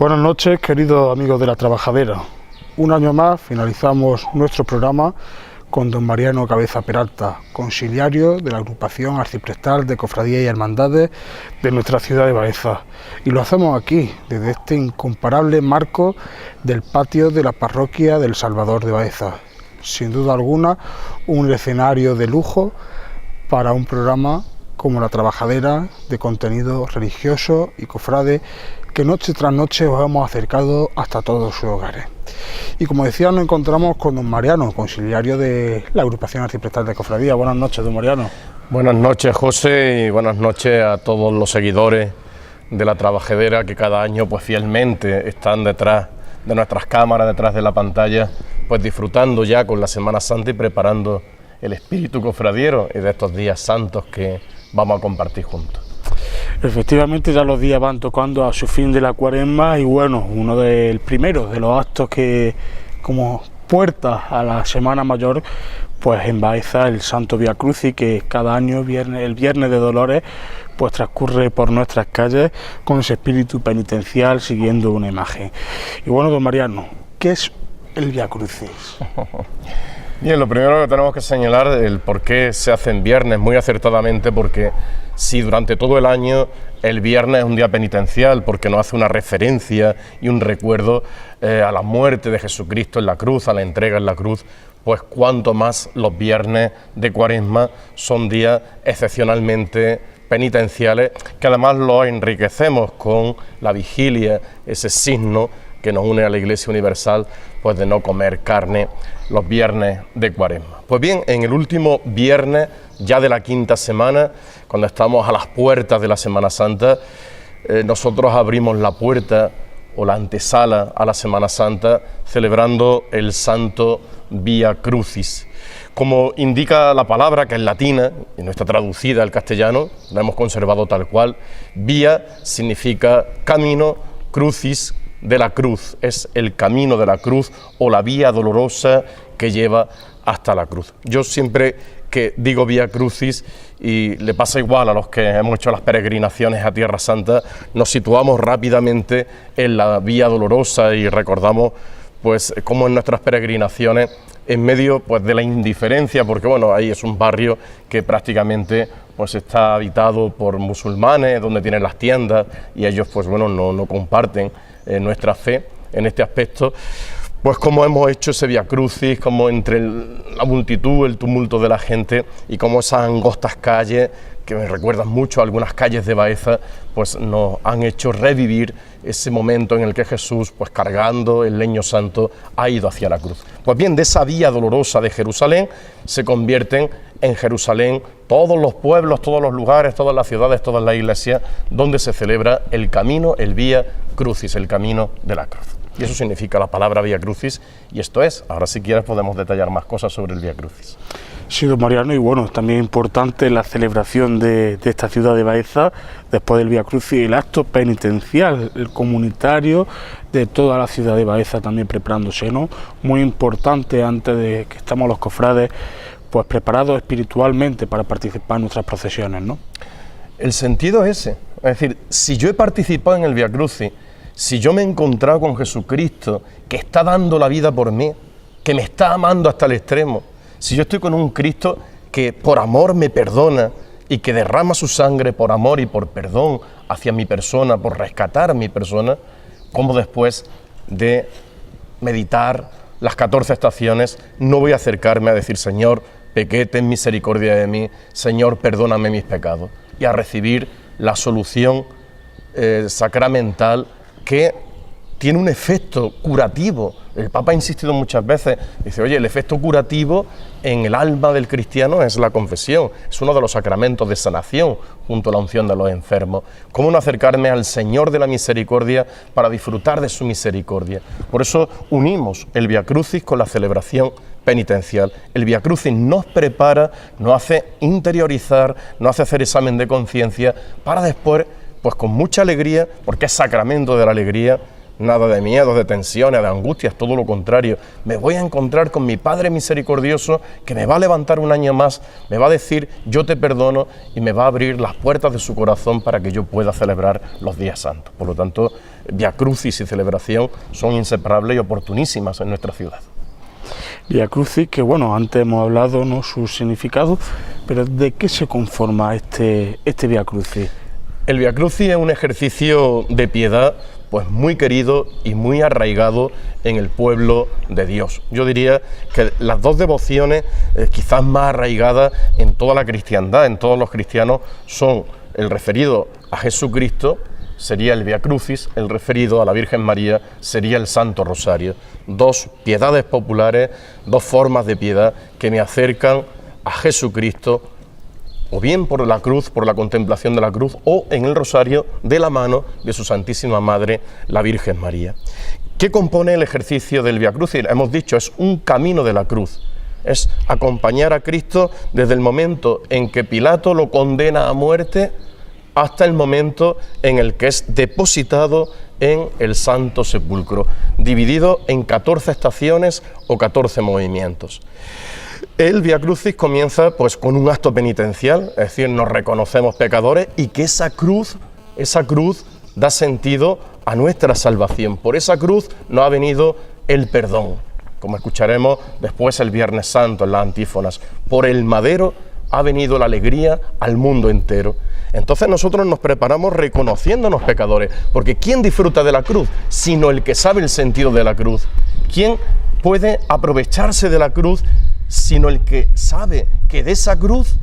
Buenas noches, queridos amigos de La Trabajadera. Un año más finalizamos nuestro programa con don Mariano Cabeza Peralta, conciliario de la agrupación arciprestal de cofradías y hermandades de nuestra ciudad de Baeza. Y lo hacemos aquí, desde este incomparable marco del patio de la parroquia del Salvador de Baeza. Sin duda alguna, un escenario de lujo para un programa como La Trabajadera, de contenido religioso y cofrade, que noche tras noche os hemos acercado hasta todos sus hogares. Y como decía, nos encontramos con don Mariano, conciliario de la agrupación arciprestal de cofradía. Buenas noches, don Mariano. Buenas noches, José, y buenas noches a todos los seguidores de La Trabajadera que cada año pues fielmente están detrás de nuestras cámaras, detrás de la pantalla, pues disfrutando ya con la Semana Santa y preparando el espíritu cofradiero y de estos días santos que vamos a compartir juntos. Efectivamente, ya los días van tocando a su fin de la Cuaresma y bueno, uno del primero de los actos que como puerta a la Semana Mayor, pues en Baeza el Santo Vía Crucis, que cada año el Viernes de Dolores pues transcurre por nuestras calles con ese espíritu penitencial siguiendo una imagen. Y bueno, don Mariano, ¿qué es el Vía Crucis? Bien, lo primero que tenemos que señalar el por qué se hace en viernes, muy acertadamente, porque si durante todo el año el viernes es un día penitencial, porque nos hace una referencia y un recuerdo a la muerte de Jesucristo en la cruz, a la entrega en la cruz, pues cuanto más los viernes de Cuaresma son días excepcionalmente penitenciales, que además los enriquecemos con la vigilia, ese signo que nos une a la Iglesia Universal, pues de no comer carne los viernes de Cuaresma. Pues bien, en el último viernes ya de la quinta semana, cuando estamos a las puertas de la Semana Santa, nosotros abrimos la puerta o la antesala a la Semana Santa celebrando el Santo Vía Crucis. Como indica la palabra, que es latina y no está traducida al castellano, la hemos conservado tal cual. Vía significa camino, crucis de la cruz, es el camino de la cruz o la vía dolorosa que lleva hasta la cruz. Yo siempre que digo Vía Crucis, y le pasa igual a los que hemos hecho las peregrinaciones a Tierra Santa, nos situamos rápidamente en la vía dolorosa y recordamos pues cómo en nuestras peregrinaciones, en medio pues de la indiferencia, porque bueno, ahí es un barrio que prácticamente pues está habitado por musulmanes, donde tienen las tiendas, y ellos pues bueno, no comparten nuestra fe en este aspecto, pues como hemos hecho ese Vía Crucis, como entre la multitud, el tumulto de la gente y como esas angostas calles, que me recuerdan mucho a algunas calles de Baeza, pues nos han hecho revivir ese momento en el que Jesús, pues cargando el leño santo, ha ido hacia la cruz. Pues bien, de esa vía dolorosa de Jerusalén se convierten en Jerusalén todos los pueblos, todos los lugares, todas las ciudades, todas las iglesias donde se celebra el camino, el Vía Crucis, el camino de la cruz. Y eso significa la palabra Vía Crucis, y esto es. Ahora si quieres podemos detallar más cosas sobre el Vía Crucis. Sí, don Mariano, y bueno, también importante la celebración de esta ciudad de Baeza, después del Vía Crucis, el acto penitencial, el comunitario de toda la ciudad de Baeza también preparándose, ¿no? Muy importante antes de que estamos los cofrades, pues preparados espiritualmente para participar en nuestras procesiones, ¿no? El sentido es ese, es decir, si yo he participado en el Vía Crucis, si yo me he encontrado con Jesucristo, que está dando la vida por mí, que me está amando hasta el extremo, si yo estoy con un Cristo que por amor me perdona y que derrama su sangre por amor y por perdón hacia mi persona, por rescatar mi persona, ¿cómo después de meditar las 14 estaciones no voy a acercarme a decir: Señor, pequé, ten misericordia de mí, Señor, perdóname mis pecados, y a recibir la solución sacramental que tiene un efecto curativo? El Papa ha insistido muchas veces, dice: oye, el efecto curativo en el alma del cristiano es la confesión, es uno de los sacramentos de sanación junto a la unción de los enfermos. ¿Cómo no acercarme al Señor de la misericordia para disfrutar de su misericordia? Por eso unimos el Vía Crucis con la celebración penitencial. El Vía Crucis nos prepara, nos hace interiorizar, nos hace hacer examen de conciencia para después, pues con mucha alegría, porque es sacramento de la alegría, nada de miedos, de tensiones, de angustias, todo lo contrario. Me voy a encontrar con mi Padre misericordioso que me va a levantar un año más, me va a decir yo te perdono y me va a abrir las puertas de su corazón para que yo pueda celebrar los días santos. Por lo tanto, Via Crucis y celebración son inseparables y oportunísimas en nuestra ciudad. Via Crucis, que bueno, antes hemos hablado, ¿no?, su significado, pero ¿de qué se conforma este Via Crucis? El Via Crucis es un ejercicio de piedad pues muy querido y muy arraigado en el pueblo de Dios. Yo diría que las dos devociones quizás más arraigadas en toda la cristiandad, en todos los cristianos, son el referido a Jesucristo, sería el Via Crucis, el referido a la Virgen María sería el Santo Rosario. Dos piedades populares, dos formas de piedad que me acercan a Jesucristo, o bien por la cruz, por la contemplación de la cruz, o en el rosario de la mano de su Santísima Madre, la Virgen María. ¿Qué compone el ejercicio del Via Crucis? Hemos dicho, es un camino de la cruz, es acompañar a Cristo desde el momento en que Pilato lo condena a muerte hasta el momento en el que es depositado en el Santo Sepulcro, dividido en 14 estaciones o 14 movimientos. El Via Crucis comienza pues con un acto penitencial, es decir, nos reconocemos pecadores y que esa cruz da sentido a nuestra salvación. Por esa cruz nos ha venido el perdón, como escucharemos después el Viernes Santo en las antífonas. Por el madero ha venido la alegría al mundo entero. Entonces nosotros nos preparamos reconociéndonos pecadores, porque ¿quién disfruta de la cruz? Sino el que sabe el sentido de la cruz. ¿Quién puede aprovecharse de la cruz? Sino el que sabe que de esa cruz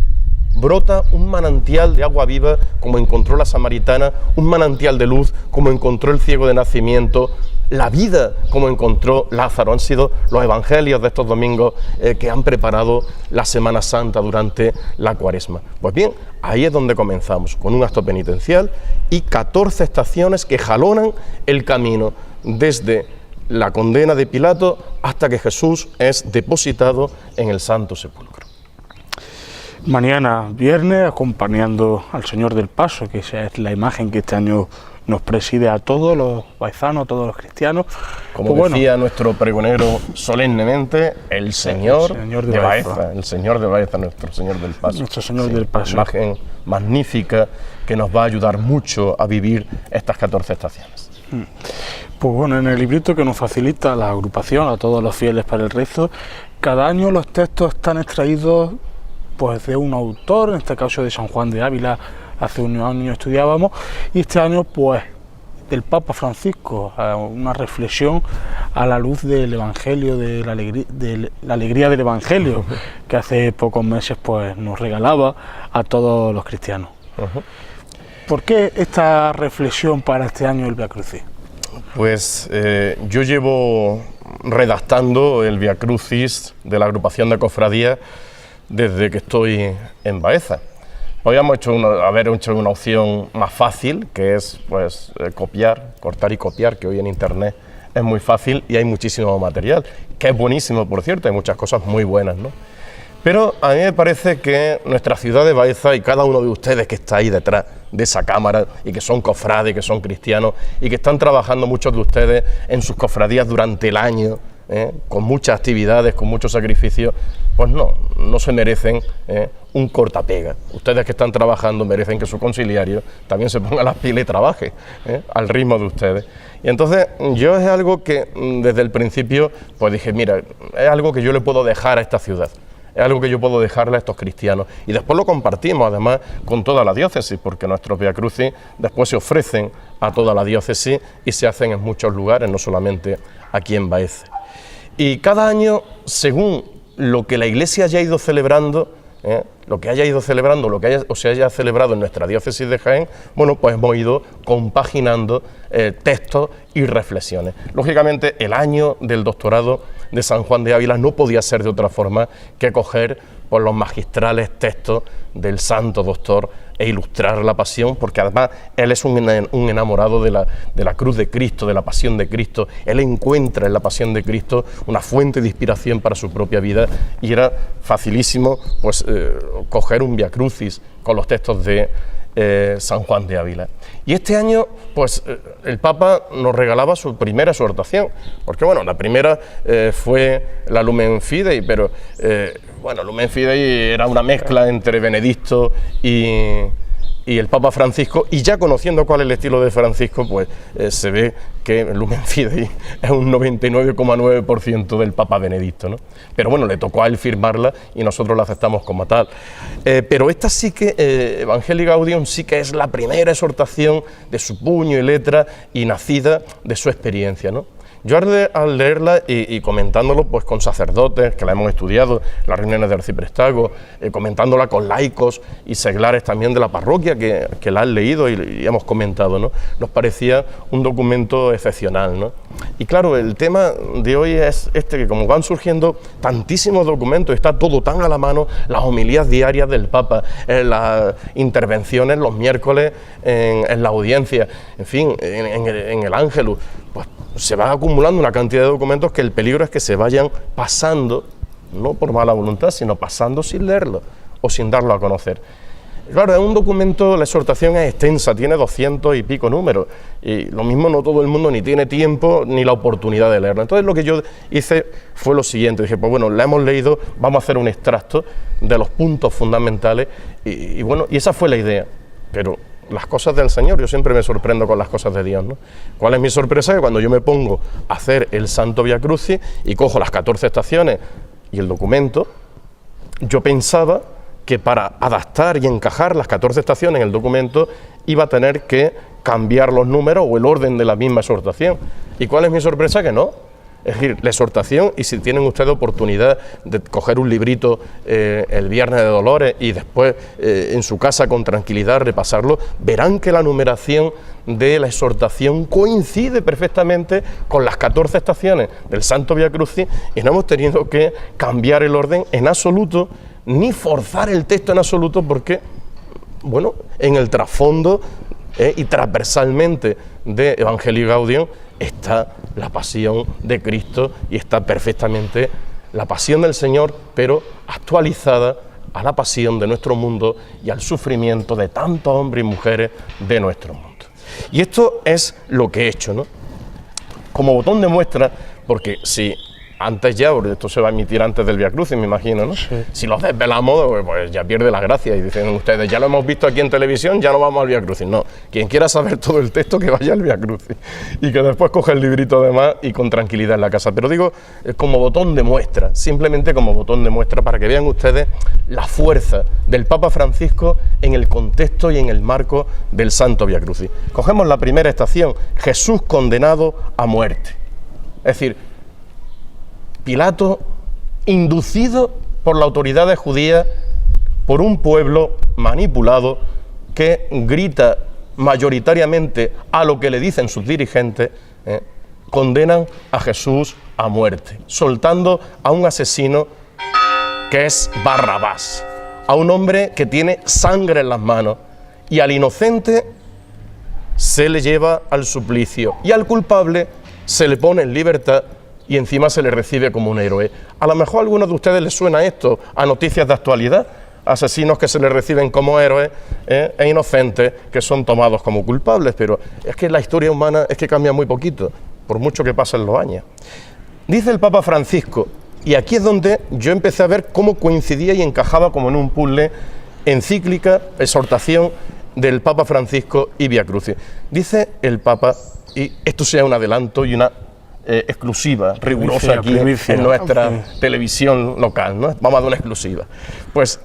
brota un manantial de agua viva, como encontró la samaritana, un manantial de luz, como encontró el ciego de nacimiento, la vida, como encontró Lázaro. Han sido los evangelios de estos domingos que han preparado la Semana Santa durante la Cuaresma. Pues bien, ahí es donde comenzamos, con un acto penitencial y 14 estaciones que jalonan el camino desde la condena de Pilato hasta que Jesús es depositado en el Santo Sepulcro. Mañana viernes, acompañando al Señor del Paso, que esa es la imagen que este año nos preside a todos los baizanos, a todos los cristianos. Como pues decía nuestro pregonero solemnemente, el Señor de Baeza, el Señor de Baeza, nuestro Señor del Paso. Nuestro Señor del Paso. Imagen magnífica que nos va a ayudar mucho a vivir estas 14 estaciones. Pues bueno, en el librito que nos facilita la agrupación a todos los fieles para el rezo, cada año los textos están extraídos pues de un autor, en este caso de San Juan de Ávila, hace unos años estudiábamos, y este año pues del Papa Francisco, una reflexión a la luz del Evangelio, de la alegría del Evangelio, que hace pocos meses pues nos regalaba a todos los cristianos. ¿Por qué esta reflexión para este año del Via Crucis? Pues yo llevo redactando el Via Crucis de la agrupación de cofradías desde que estoy en Baeza. Podríamos haber hecho una opción más fácil, que es pues copiar, cortar y copiar, que hoy en internet es muy fácil y hay muchísimo material, que es buenísimo, por cierto, hay muchas cosas muy buenas, ¿no? Pero a mí me parece que nuestra ciudad de Baeza y cada uno de ustedes que está ahí detrás de esa cámara y que son cofrades, que son cristianos y que están trabajando muchos de ustedes en sus cofradías durante el año, con muchas actividades, con muchos sacrificios, pues no se merecen un cortapega. Ustedes que están trabajando merecen que su conciliario también se ponga las pilas y trabaje al ritmo de ustedes. Y entonces yo es algo que desde el principio pues dije, mira, es algo que yo le puedo dejar a esta ciudad. Es algo que yo puedo dejarle a estos cristianos. Y después lo compartimos, además, con toda la diócesis, porque nuestros Via Crucis después se ofrecen a toda la diócesis y se hacen en muchos lugares, no solamente aquí en Baeza. Y cada año, según lo que la Iglesia haya ido celebrando, lo que haya ido celebrando, lo que se haya celebrado en nuestra diócesis de Jaén, bueno, pues hemos ido compaginando textos y reflexiones. Lógicamente, el año del doctorado de San Juan de Ávila no podía ser de otra forma que coger por los magistrales textos del Santo Doctor e ilustrar la pasión, porque además él es un enamorado de la cruz de Cristo, de la pasión de Cristo. Él encuentra en la pasión de Cristo una fuente de inspiración para su propia vida y era facilísimo pues coger un Via Crucis con los textos de San Juan de Ávila. Y este año, pues, el Papa nos regalaba su primera exhortación, porque, bueno, la primera fue la Lumen Fidei, pero, bueno, Lumen Fidei era una mezcla entre Benedicto y el Papa Francisco, y ya conociendo cuál es el estilo de Francisco, pues se ve que Lumen Fidei es un 99,9% del Papa Benedicto, ¿no? Pero bueno, le tocó a él firmarla y nosotros la aceptamos como tal. Pero esta sí que, Evangelii Gaudium, sí que es la primera exhortación de su puño y letra y nacida de su experiencia, ¿no? Yo al leerla y comentándolo pues con sacerdotes que la hemos estudiado en las reuniones de arciprestazgo, comentándola con laicos y seglares también de la parroquia que la han leído y hemos comentado, ¿no? Nos parecía un documento excepcional, ¿no? Y claro, el tema de hoy es que como van surgiendo tantísimos documentos, está todo tan a la mano, las homilías diarias del Papa, las intervenciones los miércoles en la audiencia, en fin, en el Ángelus, pues se va acumulando una cantidad de documentos que el peligro es que se vayan pasando, no por mala voluntad, sino pasando sin leerlo o sin darlo a conocer. Claro, es un documento, la exhortación es extensa, tiene 200 y pico números, y lo mismo no todo el mundo ni tiene tiempo ni la oportunidad de leerlo. Entonces lo que yo hice fue lo siguiente, dije, pues bueno, la hemos leído, vamos a hacer un extracto de los puntos fundamentales, y bueno, y esa fue la idea, pero las cosas del Señor, yo siempre me sorprendo con las cosas de Dios, ¿no? ¿Cuál es mi sorpresa? Que cuando yo me pongo a hacer el Santo Via Crucis y cojo las 14 estaciones y el documento, yo pensaba que para adaptar y encajar las 14 estaciones en el documento iba a tener que cambiar los números o el orden de la misma exhortación. ¿Y cuál es mi sorpresa? Que no. Es decir, la exhortación, y si tienen ustedes oportunidad de coger un librito el Viernes de Dolores y después en su casa con tranquilidad repasarlo, verán que la numeración de la exhortación coincide perfectamente con las 14 estaciones del Santo Via Crucis y no hemos tenido que cambiar el orden en absoluto, ni forzar el texto en absoluto, porque, bueno, en el trasfondo y transversalmente de Evangelii Gaudium está la pasión de Cristo y está perfectamente la pasión del Señor, pero actualizada a la pasión de nuestro mundo y al sufrimiento de tantos hombres y mujeres de nuestro mundo. Y esto es lo que he hecho, ¿no? Como botón de muestra, porque si antes ya, porque esto se va a emitir antes del Via Crucis, me imagino, ¿no? Sí. Si lo desvelamos, pues ya pierde la gracia y dicen ustedes, ya lo hemos visto aquí en televisión, ya no vamos al Via Crucis. No, quien quiera saber todo el texto, que vaya al Via Crucis y que después coja el librito además y con tranquilidad en la casa. Pero digo, como botón de muestra, simplemente como botón de muestra para que vean ustedes la fuerza del Papa Francisco en el contexto y en el marco del Santo Via Crucis. Cogemos la primera estación, Jesús condenado a muerte. Es decir, Pilato, inducido por las autoridades judías, por un pueblo manipulado que grita mayoritariamente a lo que le dicen sus dirigentes, condenan a Jesús a muerte, soltando a un asesino que es Barrabás, a un hombre que tiene sangre en las manos, y al inocente se le lleva al suplicio y al culpable se le pone en libertad y encima se le recibe como un héroe. A lo mejor a algunos de ustedes les suena esto a noticias de actualidad, asesinos que se les reciben como héroes e inocentes que son tomados como culpables, pero es que la historia humana es que cambia muy poquito, por mucho que pasen los años. Dice el Papa Francisco, y aquí es donde yo empecé a ver cómo coincidía y encajaba como en un puzzle encíclica, exhortación del Papa Francisco y Via Crucis. Dice el Papa, y esto sea un adelanto y una exclusiva, rigurosa aquí en nuestra televisión local, ¿no? Vamos a dar una exclusiva. Pues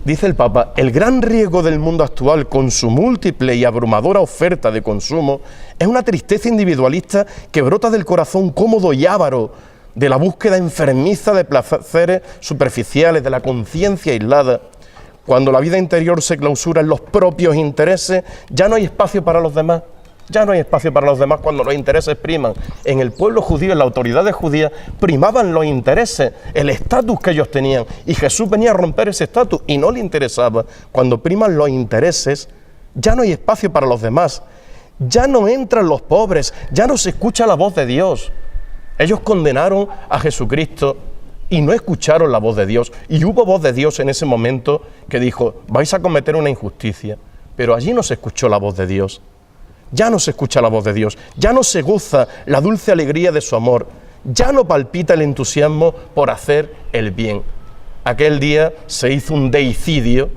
dice el Papa, el gran riesgo del mundo actual con su múltiple y abrumadora oferta de consumo es una tristeza individualista que brota del corazón cómodo y avaro, de la búsqueda enfermiza de placeres superficiales, de la conciencia aislada. Cuando la vida interior se clausura en los propios intereses, ya no hay espacio para los demás. Ya no hay espacio para los demás cuando los intereses priman. En el pueblo judío, en las autoridades judías, primaban los intereses, el estatus que ellos tenían. Y Jesús venía a romper ese estatus y no le interesaba. Cuando priman los intereses, ya no hay espacio para los demás. Ya no entran los pobres, ya no se escucha la voz de Dios. Ellos condenaron a Jesucristo y no escucharon la voz de Dios. Y hubo voz de Dios en ese momento que dijo, vais a cometer una injusticia. pero allí no se escuchó la voz de Dios. Ya no se escucha la voz de Dios, ya no se goza la dulce alegría de su amor, ya no palpita el entusiasmo por hacer el bien. Aquel día se hizo un deicidio,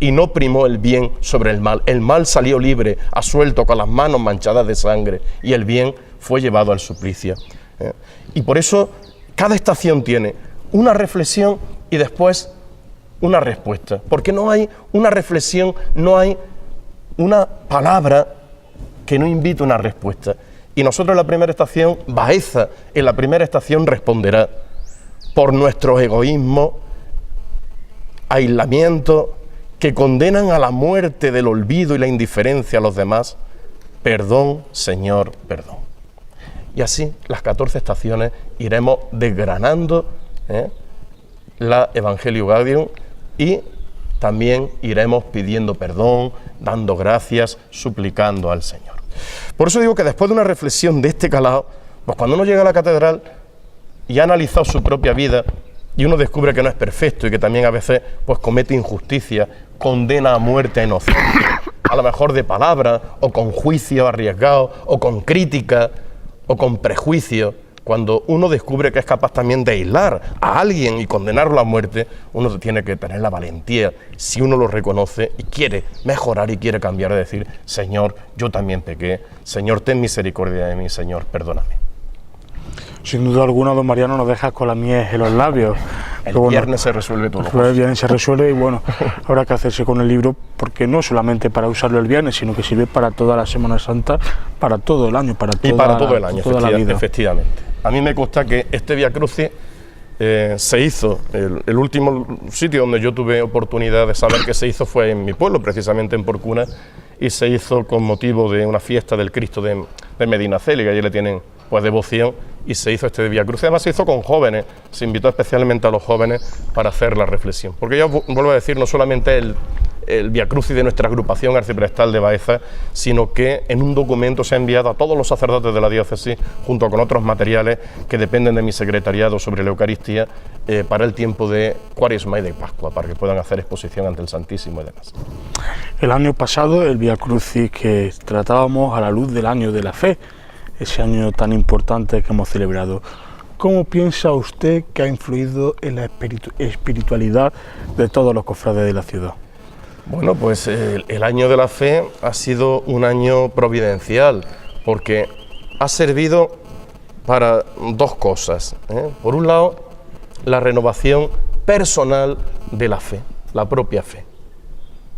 y no primó el bien sobre el mal. El mal salió libre, asuelto, con las manos manchadas de sangre, y el bien fue llevado al suplicio. Y por eso cada estación tiene una reflexión y después una respuesta, porque no hay una reflexión, no hay una palabra que no invite una respuesta. Y nosotros en la primera estación, Baeza en la primera estación responderá: por nuestro egoísmo, aislamiento, que condenan a la muerte del olvido y la indiferencia a los demás, perdón, Señor, perdón. Y así las 14 estaciones iremos desgranando la Evangelio Gaudium, y también iremos pidiendo perdón, dando gracias, suplicando al Señor. Por eso digo que después de una reflexión de este calado, pues cuando uno llega a la catedral y ha analizado su propia vida, y uno descubre que no es perfecto y que también a veces pues comete injusticia, condena a muerte a inocentes, a lo mejor de palabra, o con juicio arriesgado, o con crítica, o con prejuicio. Cuando uno descubre que es capaz también de aislar a alguien y condenarlo a muerte, uno tiene que tener la valentía, si uno lo reconoce y quiere mejorar y quiere cambiar, de decir: Señor, yo también pequé, Señor, ten misericordia de mí, Señor, perdóname. Sin duda alguna, don Mariano, nos dejas con la miel en los labios. El viernes se resuelve todo. El viernes se resuelve, y bueno, habrá que hacerse con el libro, porque no solamente para usarlo el viernes, sino que sirve para toda la Semana Santa, para todo el año, para todo el año, toda la vida. Efectivamente. A mí me consta que este Vía Crucis se hizo, el último sitio donde yo tuve oportunidad de saber que se hizo fue en mi pueblo, precisamente en Porcuna, y se hizo con motivo de una fiesta del Cristo de Medinaceli, que allí le tienen pues devoción, y se hizo este Vía Crucis. Además se hizo con jóvenes, se invitó especialmente a los jóvenes para hacer la reflexión, porque ya vuelvo a decir, no solamente el Vía Crucis de nuestra agrupación arciprestal de Baeza, sino que en un documento se ha enviado a todos los sacerdotes de la diócesis, junto con otros materiales que dependen de mi secretariado sobre la Eucaristía, para el tiempo de Cuaresma y de Pascua, para que puedan hacer exposición ante el Santísimo y demás. El año pasado, el Vía Crucis que tratábamos a la luz del año de la fe, ese año tan importante que hemos celebrado, ¿cómo piensa usted que ha influido en la espiritualidad de todos los cofrades de la ciudad? Bueno, pues el año de la fe ha sido un año providencial, porque ha servido para dos cosas. Por un lado, la renovación personal de la fe, la propia fe.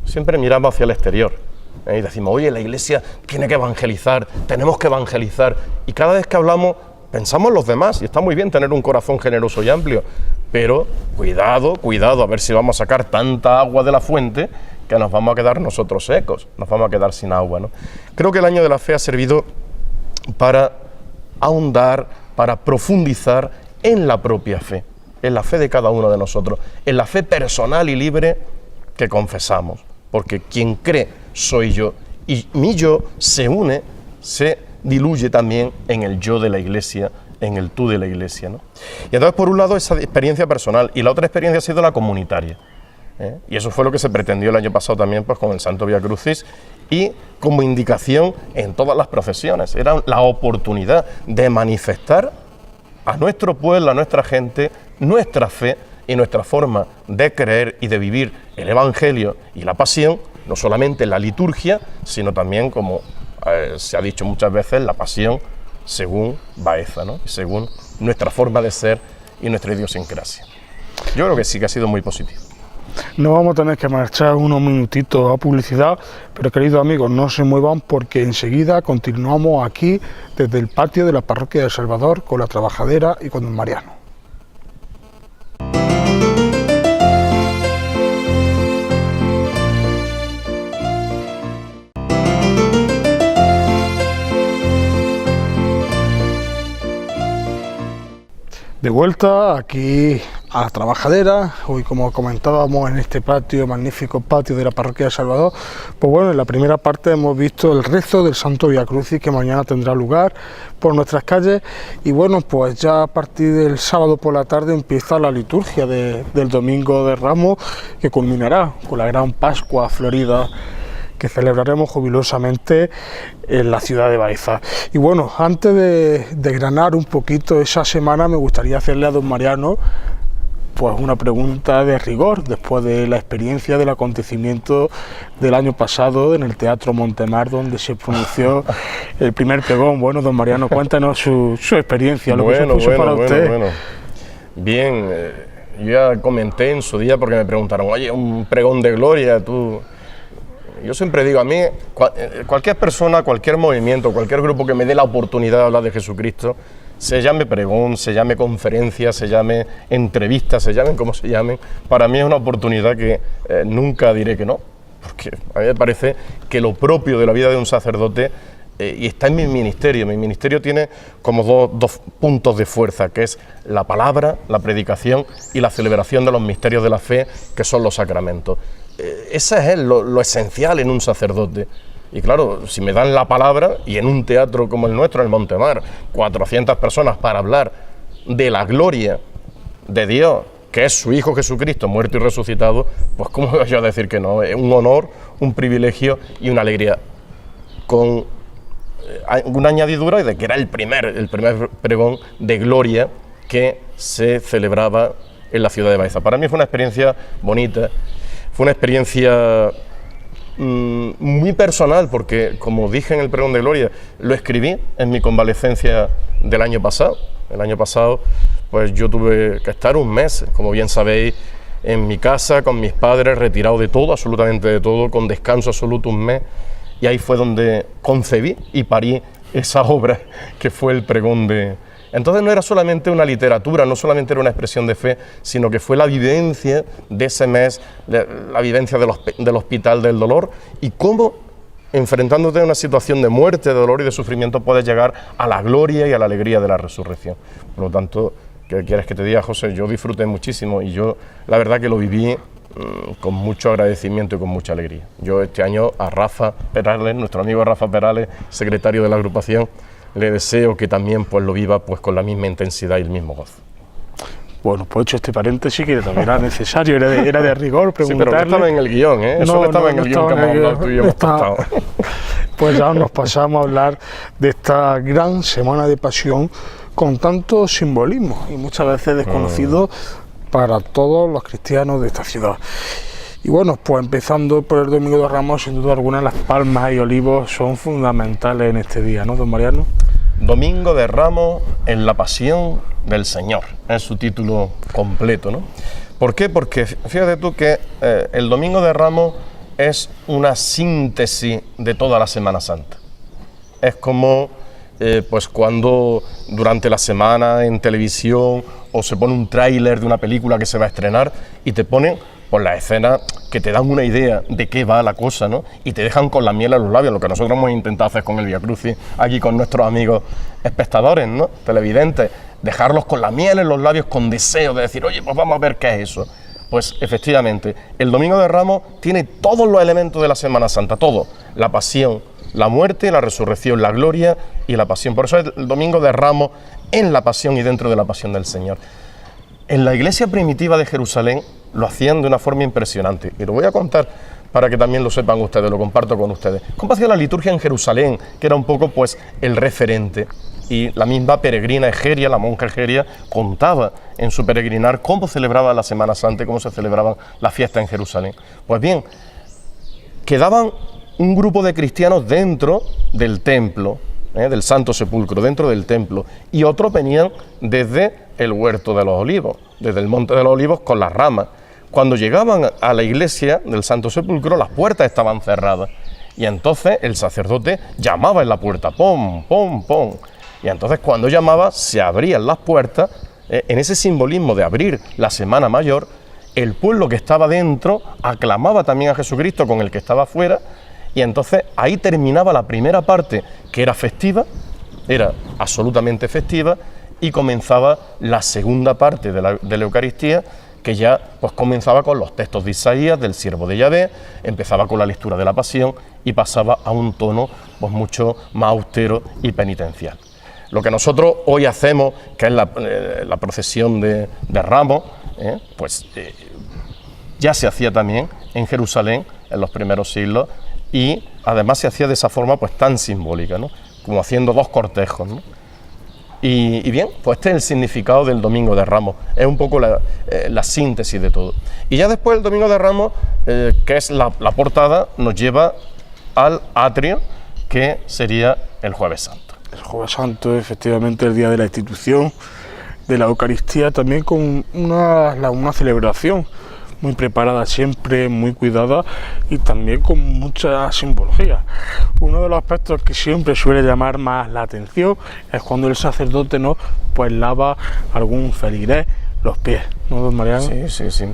Siempre miramos hacia el exterior y decimos: oye, la Iglesia tiene que evangelizar, tenemos que evangelizar, y cada vez que hablamos pensamos en los demás, y está muy bien tener un corazón generoso y amplio, pero cuidado, a ver si vamos a sacar tanta agua de la fuente que nos vamos a quedar nosotros secos, nos vamos a quedar sin agua, ¿no? Creo que el año de la fe ha servido para ahondar, para profundizar en la propia fe, en la fe de cada uno de nosotros, en la fe personal y libre que confesamos, porque quien cree soy yo, y mi yo se une, se diluye también en el yo de la Iglesia, en el tú de la Iglesia, ¿no? Y entonces, por un lado, esa experiencia personal, y la otra experiencia ha sido la comunitaria, y eso fue lo que se pretendió el año pasado también, pues con el Santo Vía Crucis, y como indicación en todas las procesiones. Era la oportunidad de manifestar a nuestro pueblo, a nuestra gente, nuestra fe y nuestra forma de creer y de vivir el Evangelio y la Pasión, no solamente en la liturgia, sino también, como se ha dicho muchas veces, la Pasión según Baeza, ¿no? Según nuestra forma de ser y nuestra idiosincrasia. Yo creo que sí que ha sido muy positivo. Nos vamos a tener que marchar unos minutitos a publicidad, pero queridos amigos, no se muevan, porque enseguida continuamos aquí desde el patio de la Parroquia del Salvador con la Trabajadera y con don Mariano. De vuelta aquí a la Trabajadera. Hoy, como comentábamos, en este patio, magnífico patio de la parroquia de Salvador, pues bueno, en la primera parte hemos visto el rezo del Santo Vía Crucis, que mañana tendrá lugar por nuestras calles, y bueno, pues ya a partir del sábado por la tarde empieza la liturgia del Domingo de Ramos, que culminará con la gran Pascua Florida, que celebraremos jubilosamente en la ciudad de Baeza. Y bueno, antes de desgranar un poquito esa semana, me gustaría hacerle a don Mariano pues una pregunta de rigor, después de la experiencia del acontecimiento del año pasado en el Teatro Montemar, donde se pronunció el primer pregón. Bueno, don Mariano, cuéntanos su experiencia, lo que supuso para usted. Bien, yo ya comenté en su día, porque me preguntaron, oye, un pregón de gloria, tú... Yo siempre digo, a mí, cualquier persona, cualquier movimiento, cualquier grupo que me dé la oportunidad de hablar de Jesucristo, se llame pregón, se llame conferencia, se llame entrevista, se llamen como se llamen, para mí es una oportunidad que nunca diré que no, porque a mí me parece que lo propio de la vida de un sacerdote, y está en mi ministerio tiene como dos puntos de fuerza, que es la palabra, la predicación y la celebración de los misterios de la fe, que son los sacramentos. Ese es lo esencial en un sacerdote. Y claro, si me dan la palabra, y en un teatro como el nuestro, el Montemar, 400 personas para hablar de la gloria de Dios, que es su Hijo Jesucristo, muerto y resucitado, pues cómo voy yo a decir que no. Es un honor, un privilegio y una alegría. Con una añadidura de que era el primer pregón de gloria que se celebraba en la ciudad de Baeza. Para mí fue una experiencia bonita. Fue una experiencia muy personal, porque, como dije en el pregón de gloria, lo escribí en mi convalecencia del año pasado. El año pasado, pues yo tuve que estar un mes, como bien sabéis, en mi casa, con mis padres, retirado de todo, absolutamente de todo, con descanso absoluto un mes, y ahí fue donde concebí y parí esa obra que fue el pregón de... Entonces no era solamente una literatura, no solamente era una expresión de fe, sino que fue la vivencia de ese mes, la vivencia del hospital del dolor, y cómo, enfrentándote a una situación de muerte, de dolor y de sufrimiento, puedes llegar a la gloria y a la alegría de la resurrección. Por lo tanto, ¿qué quieres que te diga, José? Yo disfruté muchísimo, y yo la verdad que lo viví con mucho agradecimiento y con mucha alegría. Yo este año a Rafa Perales, nuestro amigo Rafa Perales, secretario de la agrupación, le deseo que también pues lo viva pues con la misma intensidad y el mismo gozo. Bueno, pues hecho este paréntesis, que también era necesario, era de rigor preguntarle. Sí, pero no estaba en el guión, ¿eh? Eso no estaba en el guión que hemos hablado tú y yo hemos pasado. Pues ya nos pasamos a hablar de esta gran Semana de Pasión con tanto simbolismo y muchas veces desconocido para todos los cristianos de esta ciudad. Y bueno, pues empezando por el Domingo de Ramos, sin duda alguna las palmas y olivos son fundamentales en este día, ¿no, don Mariano? Domingo de Ramos en la Pasión del Señor, es su título completo, ¿no? ¿Por qué? Porque fíjate tú que el Domingo de Ramos es una síntesis de toda la Semana Santa. Es como pues cuando durante la semana en televisión o se pone un tráiler de una película que se va a estrenar y te ponen pues las escenas que te dan una idea de qué va la cosa, ¿no? Y te dejan con la miel en los labios, lo que nosotros hemos intentado hacer con el Vía Crucis, aquí con nuestros amigos espectadores, ¿no? Televidentes, dejarlos con la miel en los labios, con deseo de decir, oye, pues vamos a ver qué es eso. Pues efectivamente, el Domingo de Ramos tiene todos los elementos de la Semana Santa, todo, la pasión, la muerte, la resurrección, la gloria y la pasión. Por eso es el Domingo de Ramos en la pasión y dentro de la pasión del Señor. En la iglesia primitiva de Jerusalén lo hacían de una forma impresionante, y lo voy a contar para que también lo sepan ustedes, lo comparto con ustedes. ¿Cómo hacía la liturgia en Jerusalén? Que era un poco pues el referente, y la misma peregrina Egeria, la monja Egeria, contaba en su peregrinar cómo celebraba la Semana Santa y cómo se celebraban las fiestas en Jerusalén. Pues bien, quedaban un grupo de cristianos dentro del templo, del Santo Sepulcro, dentro del templo, y otros venían desde el Huerto de los Olivos, desde el Monte de los Olivos con las ramas. Cuando llegaban a la iglesia del Santo Sepulcro, las puertas estaban cerradas, y entonces el sacerdote llamaba en la puerta, pom, pom, pom, y entonces cuando llamaba se abrían las puertas, en ese simbolismo de abrir la Semana Mayor. El pueblo que estaba dentro aclamaba también a Jesucristo con el que estaba afuera, y entonces ahí terminaba la primera parte, que era festiva, era absolutamente festiva, y comenzaba la segunda parte de la Eucaristía, que ya pues comenzaba con los textos de Isaías, del siervo de Yahvé, empezaba con la lectura de la Pasión y pasaba a un tono pues mucho más austero y penitencial. Lo que nosotros hoy hacemos, que es la procesión de Ramos, ya se hacía también en Jerusalén en los primeros siglos, y además se hacía de esa forma pues tan simbólica, ¿no? Como haciendo dos cortejos, ¿no? Y bien, pues este es el significado del Domingo de Ramos, es un poco la síntesis de todo. Y ya después el Domingo de Ramos, que es la portada, nos lleva al atrio, que sería el Jueves Santo. El Jueves Santo, efectivamente, el día de la institución de la Eucaristía, también con una celebración muy preparada siempre, muy cuidada y también con mucha simbología. Uno de los aspectos que siempre suele llamar más la atención es cuando el sacerdote pues lava algún feligrés los pies, ¿no, don Mariano? Sí.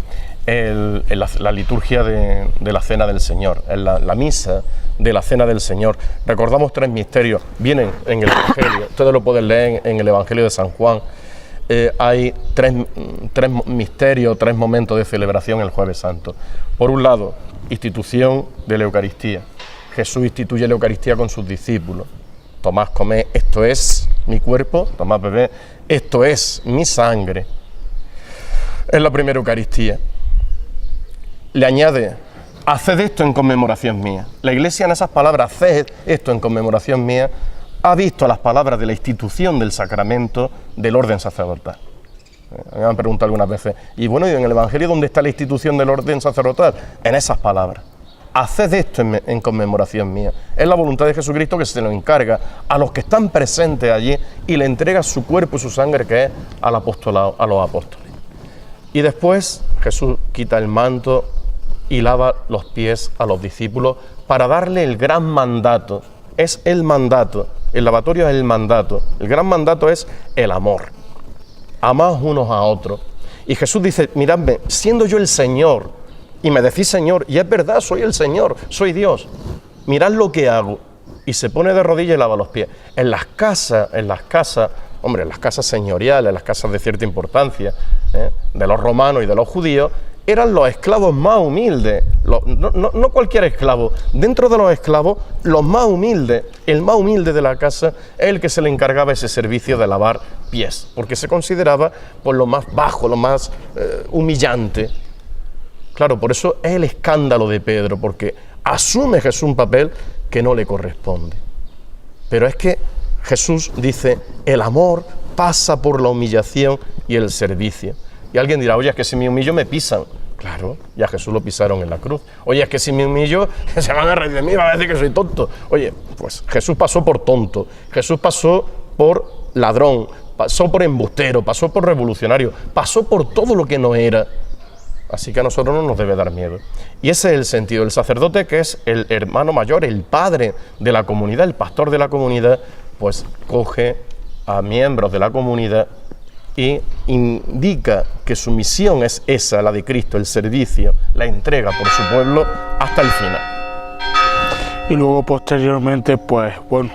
La liturgia de la Cena del Señor, en la misa de la Cena del Señor, recordamos 3 misterios, vienen en el Evangelio, ustedes lo pueden leer en el Evangelio de San Juan. Hay tres misterios, 3 momentos de celebración el Jueves Santo. Por un lado, institución de la Eucaristía. Jesús instituye la Eucaristía con sus discípulos. Tomás, comed, esto es mi cuerpo. Tomás, bebed, esto es mi sangre. Es la primera Eucaristía. Le añade, haced esto en conmemoración mía. La Iglesia en esas palabras, haced esto en conmemoración mía, ha visto las palabras de la institución del sacramento del orden sacerdotal. Me han preguntado algunas veces, y bueno, ¿y en el Evangelio dónde está la institución del orden sacerdotal? En esas palabras. Haced esto en conmemoración mía. Es la voluntad de Jesucristo que se lo encarga a los que están presentes allí y le entrega su cuerpo y su sangre, que es al apostolado, a los apóstoles. Y después Jesús quita el manto y lava los pies a los discípulos para darle el gran mandato. Es el mandato. El lavatorio es el mandato. El gran mandato es el amor. Amaos unos a otros. Y Jesús dice, miradme, siendo yo el Señor, y me decís Señor, y es verdad, soy el Señor, soy Dios, mirad lo que hago. Y se pone de rodillas y lava los pies. En las casas señoriales, las casas de cierta importancia, de los romanos y de los judíos, eran los esclavos más humildes, no cualquier esclavo, dentro de los esclavos, los más humildes, el más humilde de la casa es el que se le encargaba ese servicio de lavar pies, porque se consideraba pues, lo más bajo, lo más humillante. Claro, por eso es el escándalo de Pedro, porque asume Jesús un papel que no le corresponde. Pero es que Jesús dice, el amor pasa por la humillación y el servicio. Y alguien dirá, oye, es que si me humillo me pisan. Claro, ya Jesús lo pisaron en la cruz. Oye, es que si me humillo se van a reír de mí, van a decir que soy tonto. Oye, pues Jesús pasó por tonto, Jesús pasó por ladrón, pasó por embustero, pasó por revolucionario, pasó por todo lo que no era. Así que a nosotros no nos debe dar miedo. Y ese es el sentido. El sacerdote, que es el hermano mayor, el padre de la comunidad, el pastor de la comunidad, pues coge a miembros de la comunidad y indica que su misión es esa, la de Cristo, el servicio, la entrega por su pueblo hasta el final. Y luego posteriormente, pues bueno,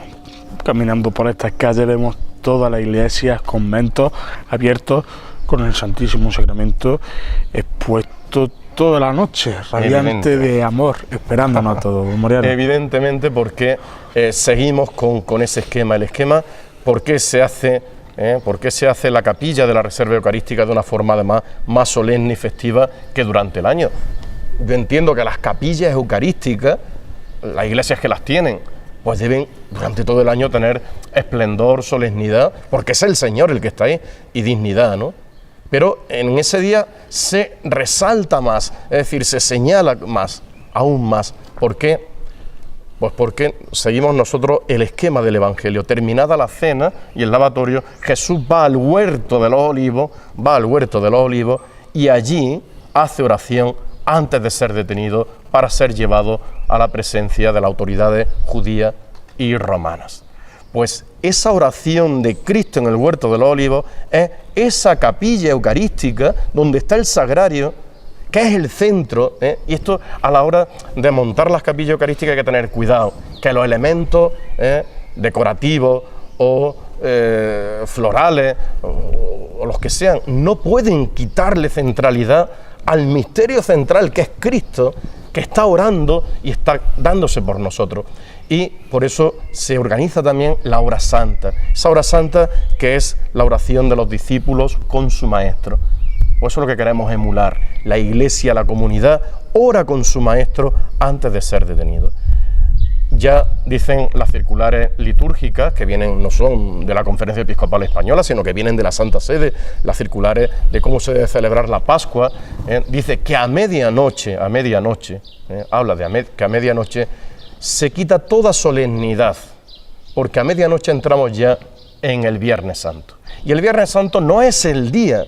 caminando por estas calles vemos todas las iglesias, conventos abiertos con el Santísimo Sacramento expuesto toda la noche, radiante de amor, esperándonos a todos, Mariano. Evidentemente, porque seguimos con ese esquema. El esquema, ¿por qué se hace la capilla de la reserva eucarística de una forma además más solemne y festiva que durante el año? Yo entiendo que las capillas eucarísticas, las iglesias que las tienen, pues deben durante todo el año tener esplendor, solemnidad, porque es el Señor el que está ahí, y dignidad, ¿no? Pero en ese día se resalta más, es decir, se señala más, aún más. ¿Por qué? Pues porque seguimos nosotros el esquema del Evangelio. Terminada la cena y el lavatorio, Jesús va al huerto de los olivos, y allí hace oración antes de ser detenido para ser llevado a la presencia de las autoridades judías y romanas. Pues esa oración de Cristo en el huerto de los olivos es esa capilla eucarística donde está el sagrario, que es el centro, y esto a la hora de montar las capillas eucarísticas hay que tener cuidado, que los elementos decorativos o florales o los que sean, no pueden quitarle centralidad al misterio central que es Cristo, que está orando y está dándose por nosotros. Y por eso se organiza también la hora santa, esa hora santa que es la oración de los discípulos con su maestro. Pues eso es lo que queremos emular. La iglesia, la comunidad, ora con su maestro antes de ser detenido. Ya dicen las circulares litúrgicas, que vienen, no son de la Conferencia Episcopal Española, sino que vienen de la Santa Sede, las circulares de cómo se debe celebrar la Pascua, dice que a medianoche, habla de que a medianoche se quita toda solemnidad, porque a medianoche entramos ya en el Viernes Santo. Y el Viernes Santo no es el día,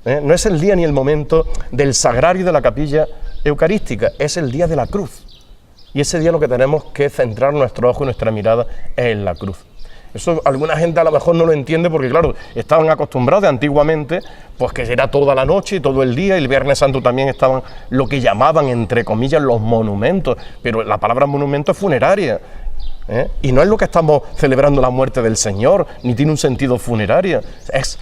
no es el día ni el momento del sagrario de la capilla eucarística, es el día de la cruz. Y ese día lo que tenemos que centrar nuestro ojo y nuestra mirada es en la cruz. Eso alguna gente a lo mejor no lo entiende porque, claro, estaban acostumbrados de antiguamente, pues que era toda la noche y todo el día, y el Viernes Santo también estaban lo que llamaban, entre comillas, los monumentos, pero la palabra monumento es funeraria, y no es lo que estamos celebrando la muerte del Señor, ni tiene un sentido funerario, es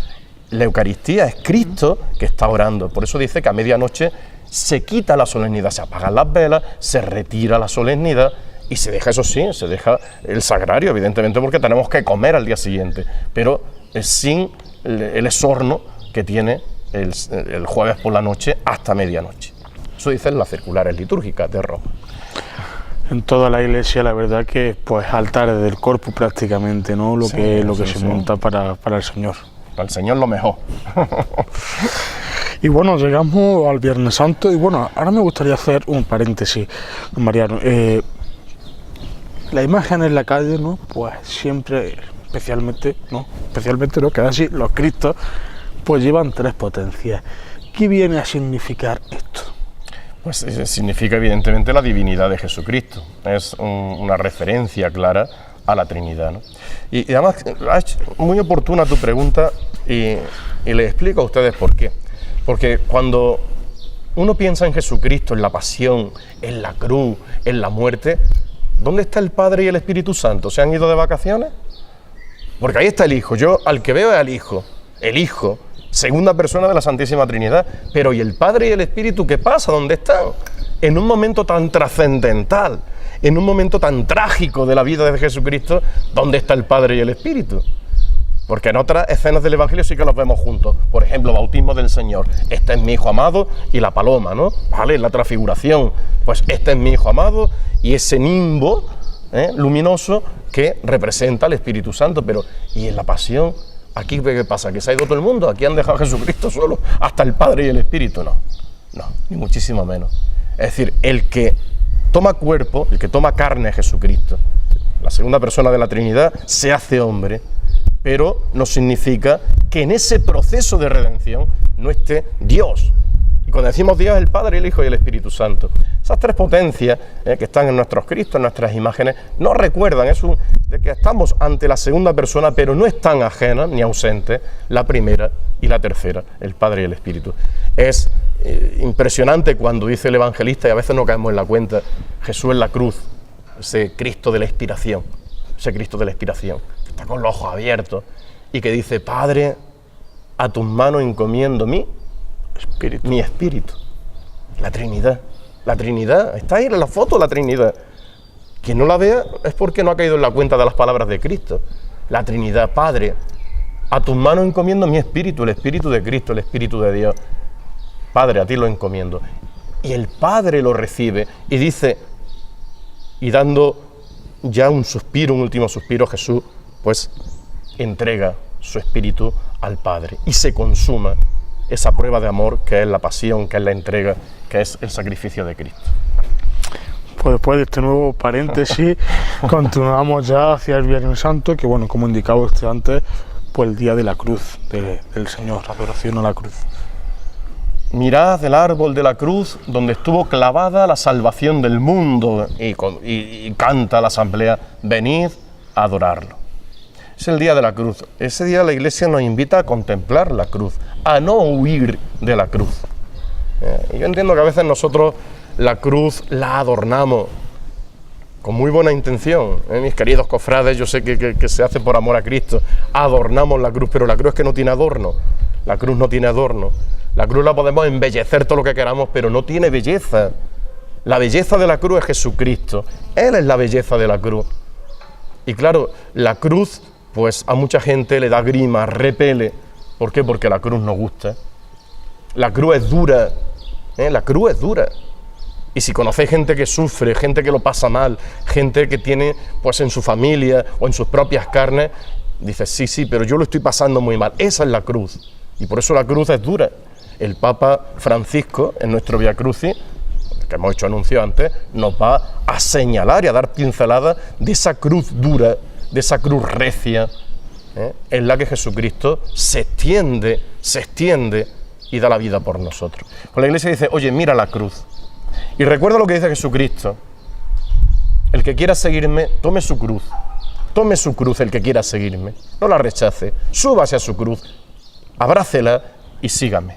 la Eucaristía, es Cristo que está orando. Por eso dice que a medianoche se quita la solemnidad, se apagan las velas, se retira la solemnidad y se deja, eso sí, se deja el sagrario, evidentemente porque tenemos que comer al día siguiente, pero sin el esorno que tiene el jueves por la noche hasta medianoche. Eso dicen las circulares litúrgicas de Roma. En toda la iglesia, la verdad que pues altares del corpus prácticamente, ¿no? Lo que se monta para el Señor. Para el Señor lo mejor. Y bueno, llegamos al Viernes Santo y bueno, ahora me gustaría hacer un paréntesis, Mariano. La imagen en la calle, ¿no? Pues siempre, especialmente, ¿no? Que así los Cristos, pues llevan tres potencias. ¿Qué viene a significar esto? Pues significa evidentemente la divinidad de Jesucristo. Es una referencia clara a la Trinidad, ¿no? Y además, es muy oportuna tu pregunta y les explico a ustedes por qué. Porque cuando uno piensa en Jesucristo, en la pasión, en la cruz, en la muerte, ¿dónde está el Padre y el Espíritu Santo? ¿Se han ido de vacaciones? Porque ahí está el Hijo. Yo al que veo es al Hijo. El Hijo, segunda persona de la Santísima Trinidad. Pero ¿y el Padre y el Espíritu qué pasa? ¿Dónde están? En un momento tan trascendental, en un momento tan trágico de la vida de Jesucristo, ¿dónde está el Padre y el Espíritu? Porque en otras escenas del Evangelio sí que los vemos juntos. Por ejemplo, bautismo del Señor. Este es mi Hijo amado y la paloma, ¿no? ¿Vale? La transfiguración. Pues este es mi Hijo amado y ese nimbo luminoso que representa al Espíritu Santo. Pero, ¿y en la pasión? ¿Aquí qué pasa? ¿Que se ha ido todo el mundo? ¿Aquí han dejado a Jesucristo solo? ¿Hasta el Padre y el Espíritu? No, ni muchísimo menos. Es decir, el que toma cuerpo, el que toma carne es Jesucristo. La segunda persona de la Trinidad se hace hombre. Pero no significa que en ese proceso de redención no esté Dios. Y cuando decimos Dios, el Padre, el Hijo y el Espíritu Santo. Esas tres potencias que están en nuestros Cristos, en nuestras imágenes, nos recuerdan de que estamos ante la segunda persona, pero no están ajenas ni ausentes la primera y la tercera, el Padre y el Espíritu. Es impresionante cuando dice el evangelista, y a veces no caemos en la cuenta, Jesús en la cruz, ese Cristo de la expiración, está con los ojos abiertos y que dice: Padre, a tus manos encomiendo mi espíritu. La Trinidad, está ahí en la foto, la Trinidad. Quien no la vea es porque no ha caído en la cuenta de las palabras de Cristo. La Trinidad: Padre, a tus manos encomiendo mi espíritu, el Espíritu de Cristo, el Espíritu de Dios. Padre, a ti lo encomiendo. Y el Padre lo recibe y dice, y dando ya un último suspiro, Jesús pues entrega su espíritu al Padre y se consuma esa prueba de amor que es la pasión, que es la entrega, que es el sacrificio de Cristo. Pues después de este nuevo paréntesis continuamos ya hacia el Viernes Santo, que bueno, como indicaba usted antes, pues el día de la cruz del Señor, adoración a la cruz. Mirad el árbol de la cruz donde estuvo clavada la salvación del mundo, y canta la asamblea: venid a adorarlo. Es el día de la cruz. Ese día la Iglesia nos invita a contemplar la cruz, a no huir de la cruz. Yo entiendo que a veces nosotros la cruz la adornamos, con muy buena intención, mis queridos cofrades, yo sé que se hace por amor a Cristo, adornamos la cruz, pero la cruz es que no tiene adorno, la cruz no tiene adorno, la cruz la podemos embellecer todo lo que queramos, pero no tiene belleza. La belleza de la cruz es Jesucristo, Él es la belleza de la cruz. Y claro, la cruz, pues a mucha gente le da grima, repele. ¿Por qué? Porque la cruz no gusta. La cruz es dura, la cruz es dura. Y si conocéis gente que sufre, gente que lo pasa mal, gente que tiene pues en su familia o en sus propias carnes, dices, sí, pero yo lo estoy pasando muy mal. Esa es la cruz. Y por eso la cruz es dura. El Papa Francisco, en nuestro Via Crucis, que hemos hecho anuncio antes, nos va a señalar y a dar pinceladas de esa cruz dura, de esa cruz recia, en la que Jesucristo se extiende y da la vida por nosotros. Pues la Iglesia dice, oye, mira la cruz. Y recuerda lo que dice Jesucristo. El que quiera seguirme, tome su cruz. Tome su cruz el que quiera seguirme. No la rechace. Súbase a su cruz. Abrácela y sígame.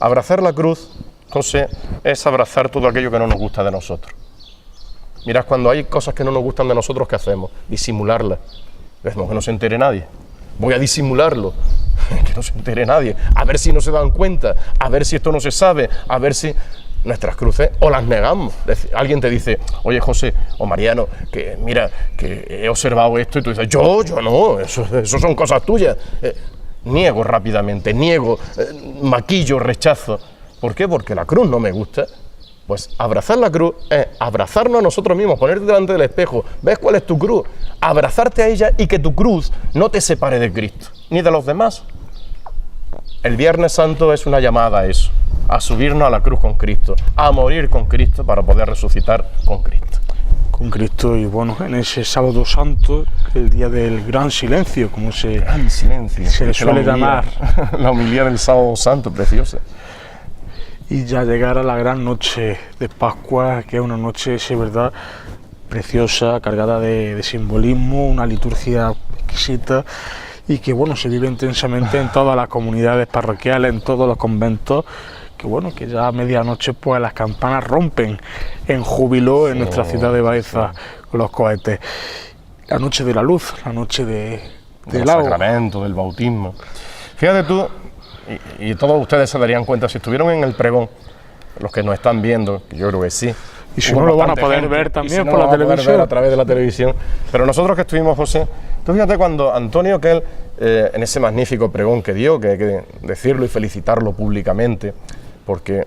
Abrazar la cruz, José, es abrazar todo aquello que no nos gusta de nosotros. Mirad, cuando hay cosas que no nos gustan de nosotros, ¿qué hacemos? Disimularlas. Decimos que no se entere nadie. Voy a disimularlo. Que no se entere nadie. A ver si no se dan cuenta. A ver si esto no se sabe. A ver si... Nuestras cruces o las negamos. Alguien te dice, oye José o Mariano, que mira, que he observado esto, y tú dices, yo no, eso son cosas tuyas. Niego rápidamente, maquillo, rechazo. ¿Por qué? Porque la cruz no me gusta. Pues abrazar la cruz es abrazarnos a nosotros mismos, ponerte delante del espejo, ves cuál es tu cruz, abrazarte a ella y que tu cruz no te separe de Cristo, ni de los demás. El Viernes Santo es una llamada a eso, a subirnos a la cruz con Cristo, a morir con Cristo para poder resucitar con Cristo. Con Cristo, y bueno, en ese Sábado Santo, el día del gran silencio, como se le suele llamar. La homilía del Sábado Santo, preciosa. Y ya llegar a la gran noche de Pascua, que es una noche, sí, verdad, preciosa, cargada de simbolismo, una liturgia exquisita, y que bueno, se vive intensamente en todas las comunidades parroquiales, en todos los conventos, que bueno, que ya a medianoche pues las campanas rompen en júbilo en nuestra ciudad de Baeza con los cohetes. La noche de la luz, la noche del sacramento, del bautismo. Fíjate tú, y todos ustedes se darían cuenta, si estuvieron en el pregón, los que nos están viendo, que yo creo que sí. Y si no, lo van a poder ver también por la televisión. Ver a través de la televisión. Pero nosotros que estuvimos, José, tú fíjate cuando Antonio Quel, en ese magnífico pregón que dio, que hay que decirlo y felicitarlo públicamente, porque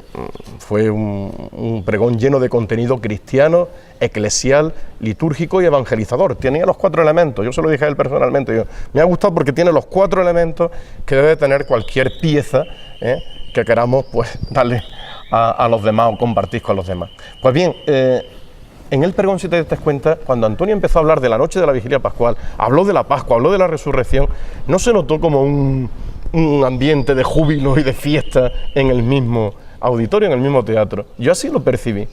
fue un pregón lleno de contenido cristiano, eclesial, litúrgico y evangelizador. Tenía los 4 elementos, yo se lo dije a él personalmente, me ha gustado porque tiene los 4 elementos que debe tener cualquier pieza que queramos pues darle a los demás o compartir con los demás. Pues bien, en el pregón, si te das cuenta, cuando Antonio empezó a hablar de la noche de la Vigilia Pascual, habló de la Pascua, habló de la resurrección, no se notó como un ambiente de júbilo y de fiesta en el mismo auditorio, en el mismo teatro. Yo así lo percibí,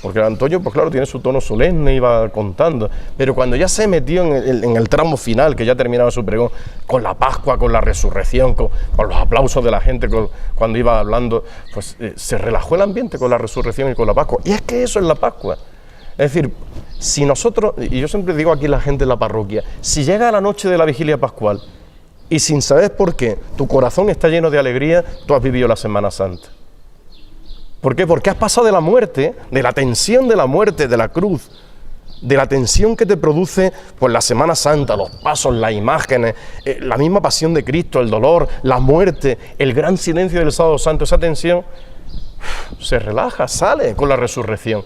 porque Antonio, pues claro, tiene su tono solemne, iba contando, pero cuando ya se metió en el tramo final, que ya terminaba su pregón, con la Pascua, con la resurrección, con los aplausos de la gente, cuando iba hablando, pues se relajó el ambiente con la resurrección y con la Pascua. Y es que eso es la Pascua. Es decir, si nosotros, y yo siempre digo aquí a la gente en la parroquia, si llega la noche de la Vigilia Pascual y sin saber por qué tu corazón está lleno de alegría, tú has vivido la Semana Santa. ¿Por qué? Porque has pasado de la muerte, de la tensión de la muerte, de la cruz, de la tensión que te produce pues la Semana Santa, los pasos, las imágenes, la misma pasión de Cristo, el dolor, la muerte, el gran silencio del Sábado Santo, esa tensión se relaja, sale con la resurrección.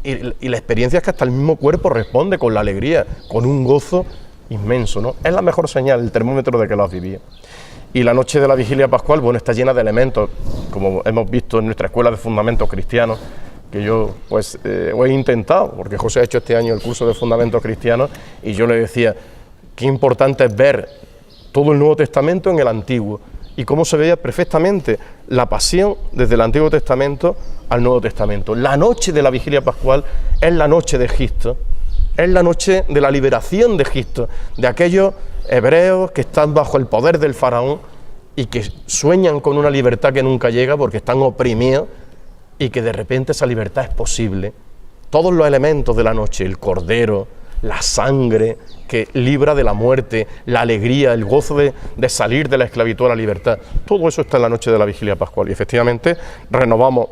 Y la experiencia es que hasta el mismo cuerpo responde con la alegría, con un gozo inmenso, ¿no? Es la mejor señal, el termómetro de que lo has vivido. Y la noche de la Vigilia Pascual, bueno, está llena de elementos, como hemos visto en nuestra escuela de fundamentos cristianos, que yo pues he intentado, porque José ha hecho este año el curso de fundamentos cristianos, y yo le decía, qué importante es ver todo el Nuevo Testamento en el Antiguo, y cómo se veía perfectamente la pasión desde el Antiguo Testamento al Nuevo Testamento. La noche de la Vigilia Pascual es la noche de Egipto, es la noche de la liberación de Egipto, de aquellos hebreos que están bajo el poder del faraón y que sueñan con una libertad que nunca llega porque están oprimidos, y que de repente esa libertad es posible todos los elementos de la noche, el cordero, la sangre que libra de la muerte, la alegría, el gozo de salir de la esclavitud a la libertad, todo eso está en la noche de la vigilia pascual. Y efectivamente renovamos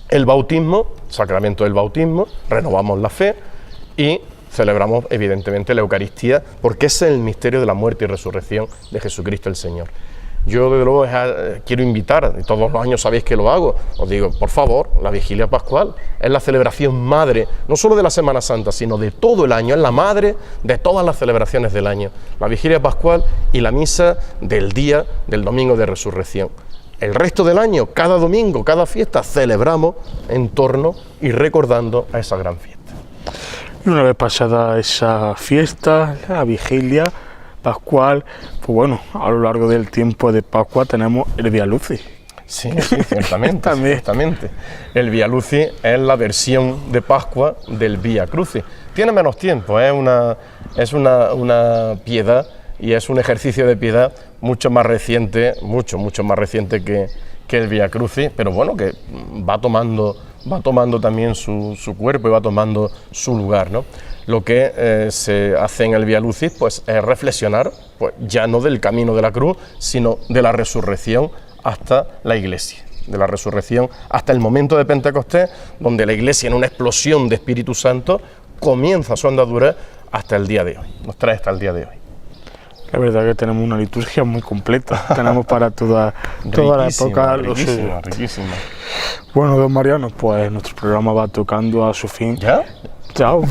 el bautismo, sacramento del bautismo, renovamos la fe y celebramos evidentemente la Eucaristía, porque ese es el misterio de la muerte y resurrección de Jesucristo el Señor. Yo desde luego quiero invitar, y todos los años sabéis que lo hago, os digo, por favor, la vigilia pascual es la celebración madre, no solo de la Semana Santa, sino de todo el año, es la madre de todas las celebraciones del año, la vigilia pascual y la misa del día del domingo de resurrección. El resto del año, cada domingo, cada fiesta, celebramos en torno y recordando a esa gran fiesta. Y una vez pasada esa fiesta, la vigilia pascual, pues bueno, a lo largo del tiempo de Pascua tenemos el Via Lucis. Sí, ciertamente, ciertamente. El Via Lucis es la versión de Pascua del Via Crucis. Tiene menos tiempo, es una piedad y es un ejercicio de piedad mucho más reciente, mucho más reciente que el Via Crucis, pero bueno, que va tomando también su cuerpo y va tomando su lugar, ¿no? Lo que se hace en el Via Lucis pues, es reflexionar pues, ya no del camino de la cruz, sino de la resurrección hasta la Iglesia, de la resurrección hasta el momento de Pentecostés, donde la Iglesia, en una explosión de Espíritu Santo, comienza su andadura hasta el día de hoy, nos trae hasta el día de hoy. La verdad que tenemos una liturgia muy completa, tenemos para toda la época. Riquísima. Bueno, don Mariano, pues nuestro programa va tocando a su fin. ¿Ya? Chao.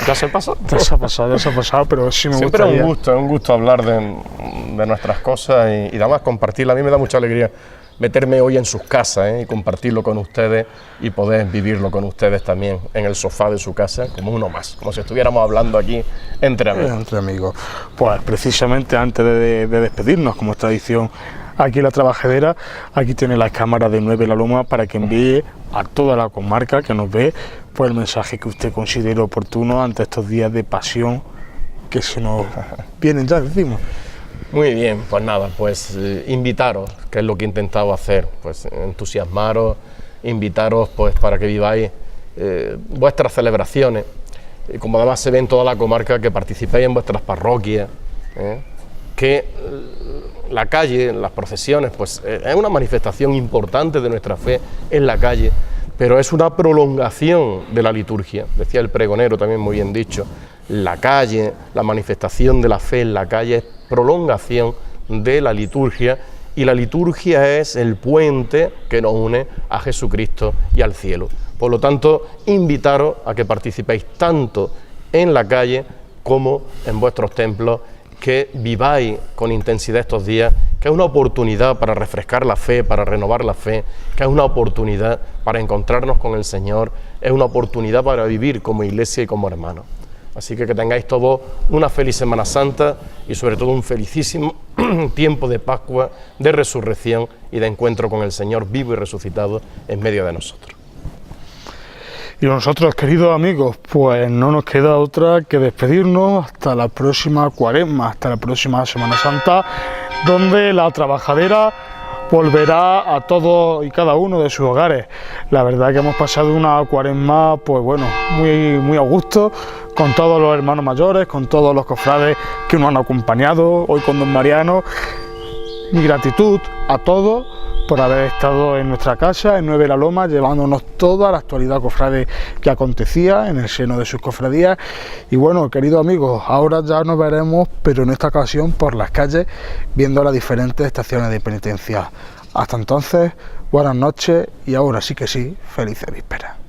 ¿Ya se pasó? Ya se ha pasado, pero sí me Siempre gustaría. es un gusto hablar de nuestras cosas y además compartirla. A mí me da mucha alegría meterme hoy en sus casas y compartirlo con ustedes y poder vivirlo con ustedes también en el sofá de su casa, como uno más, como si estuviéramos hablando aquí entre amigos. Entre amigos. Pues precisamente antes de despedirnos, como es tradición aquí en La Trabajadera, aquí tiene las cámaras de 9 La Loma para que envíe a toda la comarca que nos ve pues el mensaje que usted considere oportuno ante estos días de pasión que se nos vienen ya, decimos. Muy bien, pues nada, pues invitaros, que es lo que he intentado hacer, pues entusiasmaros, invitaros pues para que viváis vuestras celebraciones, y como además se ve en toda la comarca, que participéis en vuestras parroquias, que la calle, las procesiones, pues es una manifestación importante de nuestra fe en la calle, pero es una prolongación de la liturgia, decía el pregonero también muy bien dicho. La calle, la manifestación de la fe en la calle es prolongación de la liturgia y la liturgia es el puente que nos une a Jesucristo y al cielo. Por lo tanto, invitaros a que participéis tanto en la calle como en vuestros templos, que viváis con intensidad estos días, que es una oportunidad para refrescar la fe, para renovar la fe, que es una oportunidad para encontrarnos con el Señor, es una oportunidad para vivir como iglesia y como hermanos. Así que tengáis todos una feliz Semana Santa y sobre todo un felicísimo tiempo de Pascua, de resurrección y de encuentro con el Señor vivo y resucitado en medio de nosotros. Y nosotros, queridos amigos, pues no nos queda otra que despedirnos hasta la próxima Cuaresma, hasta la próxima Semana Santa, donde La Trabajadera volverá a todos y cada uno de sus hogares. La verdad que hemos pasado una Cuaresma, pues bueno, muy a gusto, con todos los hermanos mayores, con todos los cofrades que nos han acompañado, hoy con don Mariano. Mi gratitud a todos por haber estado en nuestra casa, en 9 La Loma, llevándonos toda la actualidad cofrade que acontecía en el seno de sus cofradías. Y bueno, queridos amigos, ahora ya nos veremos, pero en esta ocasión por las calles, viendo las diferentes estaciones de penitencia. Hasta entonces, buenas noches y ahora sí que sí, felices vísperas.